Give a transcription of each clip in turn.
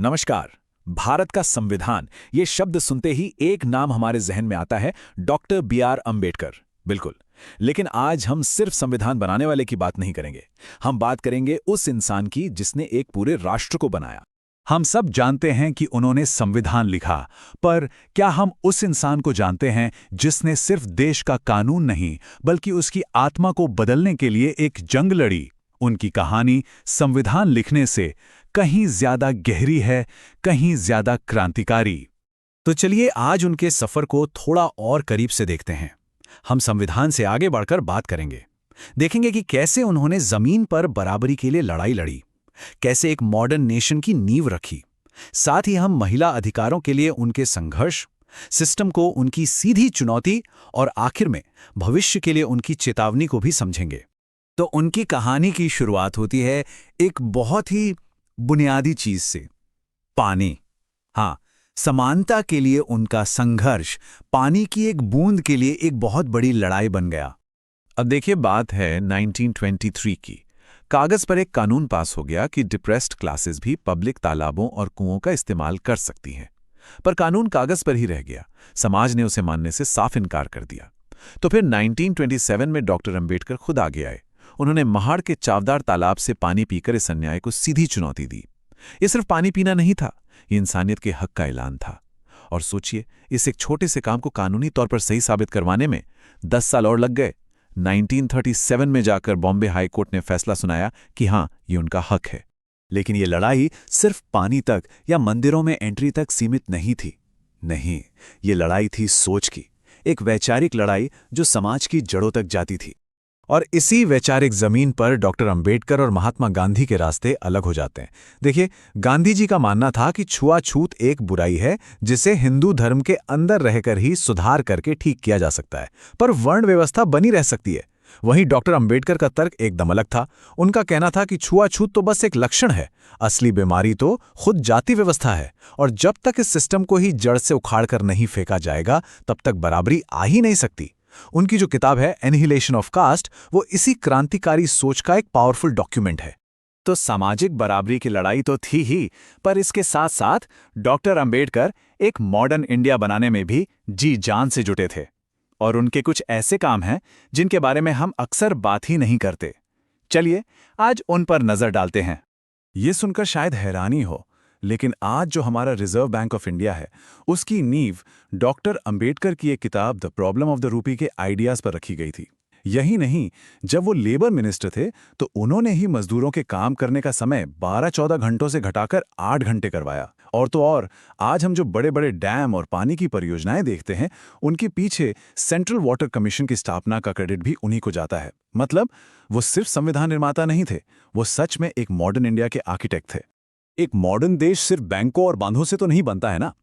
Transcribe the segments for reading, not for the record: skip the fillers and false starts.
नमस्कार। भारत का संविधान ये शब्द सुनते ही एक नाम हमारे जहन में आता है, डॉक्टर बी.आर. अंबेडकर। बिल्कुल। लेकिन आज हम सिर्फ संविधान बनाने वाले की बात नहीं करेंगे। हम बात करेंगे उस इंसान की जिसने एक पूरे राष्ट्र को बनाया। हम सब जानते हैं कि उन्होंने संविधान लिखा, पर क्या हम उस इंसान को जानते हैं जिसने सिर्फ देश का कानून नहीं बल्कि उसकी आत्मा को बदलने के लिए एक जंग लड़ी? उनकी कहानी संविधान लिखने से कहीं ज्यादा गहरी है, कहीं ज्यादा क्रांतिकारी। तो चलिए आज उनके सफर को थोड़ा और करीब से देखते हैं। हम संविधान से आगे बढ़कर बात करेंगे। देखेंगे कि कैसे उन्होंने जमीन पर बराबरी के लिए लड़ाई लड़ी, कैसे एक मॉडर्न नेशन की नींव रखी। साथ ही हम महिला अधिकारों के लिए उनके संघर्ष, सिस्टम को उनकी सीधी चुनौती और आखिर में भविष्य के लिए उनकी चेतावनी को भी समझेंगे। तो उनकी कहानी की शुरुआत होती है एक बहुत ही बुनियादी चीज से, पानी। हाँ, समानता के लिए उनका संघर्ष पानी की एक बूंद के लिए एक बहुत बड़ी लड़ाई बन गया। अब देखिए, बात है 1923 की। कागज पर एक कानून पास हो गया कि डिप्रेस्ड क्लासेस भी पब्लिक तालाबों और कुओं का इस्तेमाल कर सकती हैं। पर कानून कागज पर ही रह गया। समाज ने उसे मानने से साफ इनकार कर दिया। तो फिर 1927 में डॉक्टर अंबेडकर खुद आगे आए। उन्होंने महाड़ के चावदार तालाब से पानी पीकर इस अन्याय को सीधी चुनौती दी। ये सिर्फ पानी पीना नहीं था, ये इंसानियत के हक का ऐलान था। और सोचिए, इस एक छोटे से काम को कानूनी तौर पर सही साबित करवाने में 10 साल और लग गए। 1937 में जाकर बॉम्बे हाई कोर्ट ने फैसला सुनाया कि हाँ, ये उनका हक है। लेकिन ये लड़ाई सिर्फ पानी तक या मंदिरों में एंट्री तक सीमित नहीं थी। नहीं, ये लड़ाई थी सोच की, एक वैचारिक लड़ाई जो समाज की जड़ों तक जाती थी। और इसी वैचारिक जमीन पर डॉक्टर अंबेडकर और महात्मा गांधी के रास्ते अलग हो जाते हैं। देखिए, गांधी जी का मानना था कि छुआछूत एक बुराई है जिसे हिंदू धर्म के अंदर रहकर ही सुधार करके ठीक किया जा सकता है, पर वर्ण व्यवस्था बनी रह सकती है। वहीं डॉक्टर अंबेडकर का तर्क एकदम अलग था। उनका कहना था कि छुआछूत तो बस एक लक्षण है, असली बीमारी तो खुद जाति व्यवस्था है, और जब तक इस सिस्टम को ही जड़ से उखाड़ कर नहीं फेंका जाएगा तब तक बराबरी आ ही नहीं सकती। उनकी जो किताब है एनिहिलेशन ऑफ कास्ट, वो इसी क्रांतिकारी सोच का एक पावरफुल डॉक्यूमेंट है। तो सामाजिक बराबरी की लड़ाई तो थी ही, पर इसके साथ साथ डॉक्टर अंबेडकर एक मॉडर्न इंडिया बनाने में भी जी जान से जुटे थे। और उनके कुछ ऐसे काम हैं जिनके बारे में हम अक्सर बात ही नहीं करते। चलिए आज उन पर नजर डालते हैं। ये सुनकर शायद हैरानी हो, लेकिन आज जो हमारा रिजर्व बैंक ऑफ इंडिया है, उसकी नींव डॉक्टर अंबेडकर की एक किताब the problem of the rupee के आइडियाज पर रखी गई थी। यही नहीं, जब वो लेबर मिनिस्टर थे तो उन्होंने ही मजदूरों के काम करने का समय 12-14 घंटों से घटाकर 8 घंटे करवाया। और तो और, आज हम जो बड़े बड़े डैम और पानी की परियोजनाएं देखते हैं, उनके पीछे सेंट्रल वाटर कमीशन की स्थापना का क्रेडिट भी उन्हीं को जाता है। मतलब वो सिर्फ संविधान निर्माता नहीं थे, वो सच में एक मॉडर्न इंडिया के आर्किटेक्ट थे। एक मॉडर्न देश सिर्फ बैंकों और बांधों से तो नहीं बनता है ना,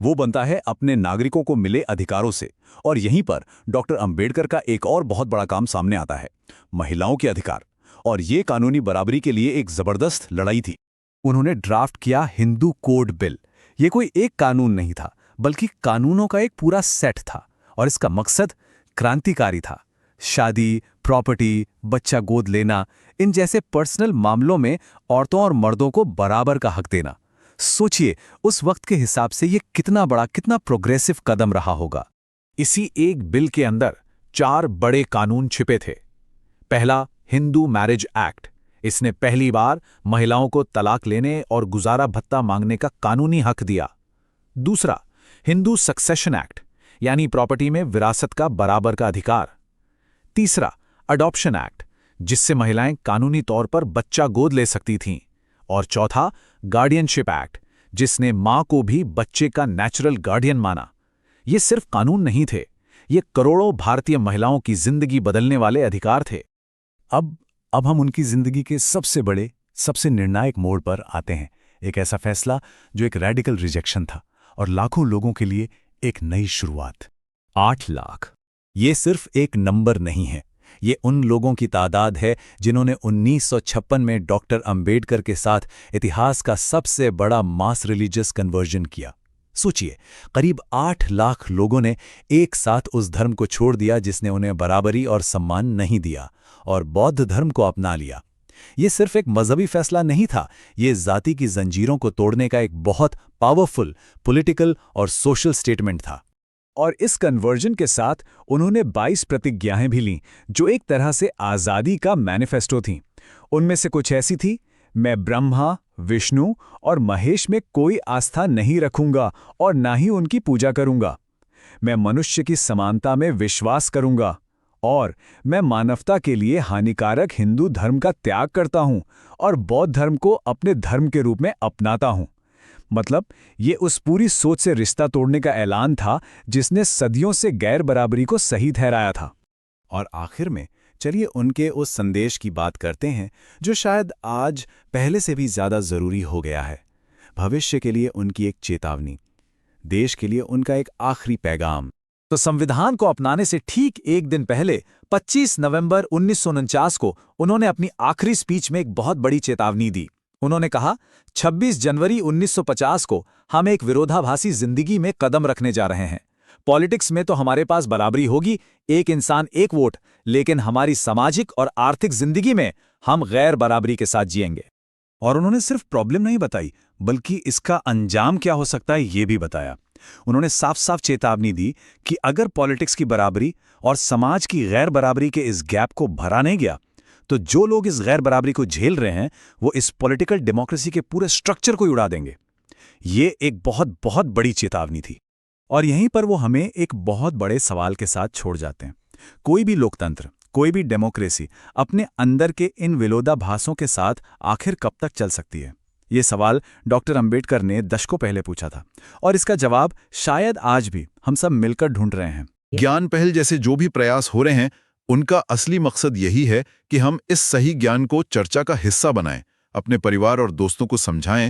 वो बनता है अपने नागरिकों को मिले अधिकारों से। और यहीं पर डॉक्टर अंबेडकर का एक और बहुत बड़ा काम सामने आता है, महिलाओं के अधिकार। और ये कानूनी बराबरी के लिए एक जबरदस्त लड़ाई थी। उन्होंने ड्राफ्ट किया हिंदू कोड बिल। ये कोई एक कानून नहीं था, बल्कि कानूनों का एक पूरा सेट था, और इसका मकसद क्रांतिकारी था। शादी, प्रॉपर्टी, बच्चा गोद लेना, इन जैसे पर्सनल मामलों में औरतों और मर्दों को बराबर का हक देना। सोचिए, उस वक्त के हिसाब से ये कितना बड़ा, कितना प्रोग्रेसिव कदम रहा होगा। इसी एक बिल के अंदर 4 बड़े कानून छिपे थे। पहला, हिंदू मैरिज एक्ट। इसने पहली बार महिलाओं को तलाक लेने और गुजारा भत्ता मांगने का कानूनी हक दिया। दूसरा, हिंदू सक्सेशन एक्ट, यानी प्रॉपर्टी में विरासत का बराबर का अधिकार। तीसरा, अडॉप्शन एक्ट, जिससे महिलाएं कानूनी तौर पर बच्चा गोद ले सकती थीं। और चौथा, गार्डियनशिप एक्ट, जिसने मां को भी बच्चे का नेचुरल गार्डियन माना। ये सिर्फ कानून नहीं थे, ये करोड़ों भारतीय महिलाओं की जिंदगी बदलने वाले अधिकार थे। अब हम उनकी जिंदगी के सबसे बड़े, सबसे निर्णायक मोड़ पर आते हैं। एक ऐसा फैसला जो एक रेडिकल रिजेक्शन था और लाखों लोगों के लिए एक नई शुरुआत। 8 लाख, ये सिर्फ एक नंबर नहीं है, ये उन लोगों की तादाद है जिन्होंने 1956 में डॉक्टर अंबेडकर के साथ इतिहास का सबसे बड़ा मास रिलीजियस कन्वर्जन किया। सोचिए, करीब 8 लाख लोगों ने एक साथ उस धर्म को छोड़ दिया जिसने उन्हें बराबरी और सम्मान नहीं दिया, और बौद्ध धर्म को अपना लिया। ये सिर्फ एक मजहबी फैसला नहीं था, ये जाति की जंजीरों को तोड़ने का एक बहुत पावरफुल पॉलिटिकल और सोशल स्टेटमेंट था। और इस कन्वर्जन के साथ उन्होंने 22 प्रतिज्ञाएं भी लीं, जो एक तरह से आज़ादी का मैनिफेस्टो थीं। उनमें से कुछ ऐसी थी, मैं ब्रह्मा, विष्णु और महेश में कोई आस्था नहीं रखूंगा और ना ही उनकी पूजा करूंगा। मैं मनुष्य की समानता में विश्वास करूंगा और मैं मानवता के लिए हानिकारक हिंदू धर्म का त्याग करता हूं और बौद्ध धर्म को अपने धर्म के रूप में अपनाता हूं। मतलब ये उस पूरी सोच से रिश्ता तोड़ने का ऐलान था जिसने सदियों से गैर बराबरी को सही ठहराया था। और आखिर में चलिए उनके उस संदेश की बात करते हैं जो शायद आज पहले से भी ज्यादा जरूरी हो गया है। भविष्य के लिए उनकी एक चेतावनी, देश के लिए उनका एक आखिरी पैगाम। तो संविधान को अपनाने से ठीक एक दिन पहले 25 नवंबर 1949 को उन्होंने अपनी आखिरी स्पीच में एक बहुत बड़ी चेतावनी दी। उन्होंने कहा, 26 जनवरी 1950 को हम एक विरोधाभासी जिंदगी में कदम रखने जा रहे हैं। पॉलिटिक्स में तो हमारे पास बराबरी होगी, एक इंसान एक वोट, लेकिन हमारी सामाजिक और आर्थिक जिंदगी में हम गैर बराबरी के साथ जिएंगे। और उन्होंने सिर्फ प्रॉब्लम नहीं बताई, बल्कि इसका अंजाम क्या हो सकता है ये भी बताया। उन्होंने साफ साफ चेतावनी दी कि अगर पॉलिटिक्स की बराबरी और समाज की गैर बराबरी के इस गैप को भरा नहीं गया, तो जो लोग इस गैर बराबरी को झेल रहे हैं वो इस पॉलिटिकल डेमोक्रेसी के पूरे स्ट्रक्चर को ही उड़ा देंगे। ये एक बहुत बहुत बड़ी चेतावनी थी। और यहीं पर वो हमें एक बहुत बड़े सवाल के साथ छोड़ जाते हैं। कोई भी लोकतंत्र, कोई भी डेमोक्रेसी अपने अंदर के इन विरोधाभासों के साथ आखिर कब तक चल सकती है? ये सवाल डॉक्टर अंबेडकर ने दशकों पहले पूछा था और इसका जवाब शायद आज भी हम सब मिलकर ढूंढ रहे हैं। ज्ञान पहल जैसे जो भी प्रयास हो रहे हैं, उनका असली मकसद यही है कि हम इस सही ज्ञान को चर्चा का हिस्सा बनाएं, अपने परिवार और दोस्तों को समझाएं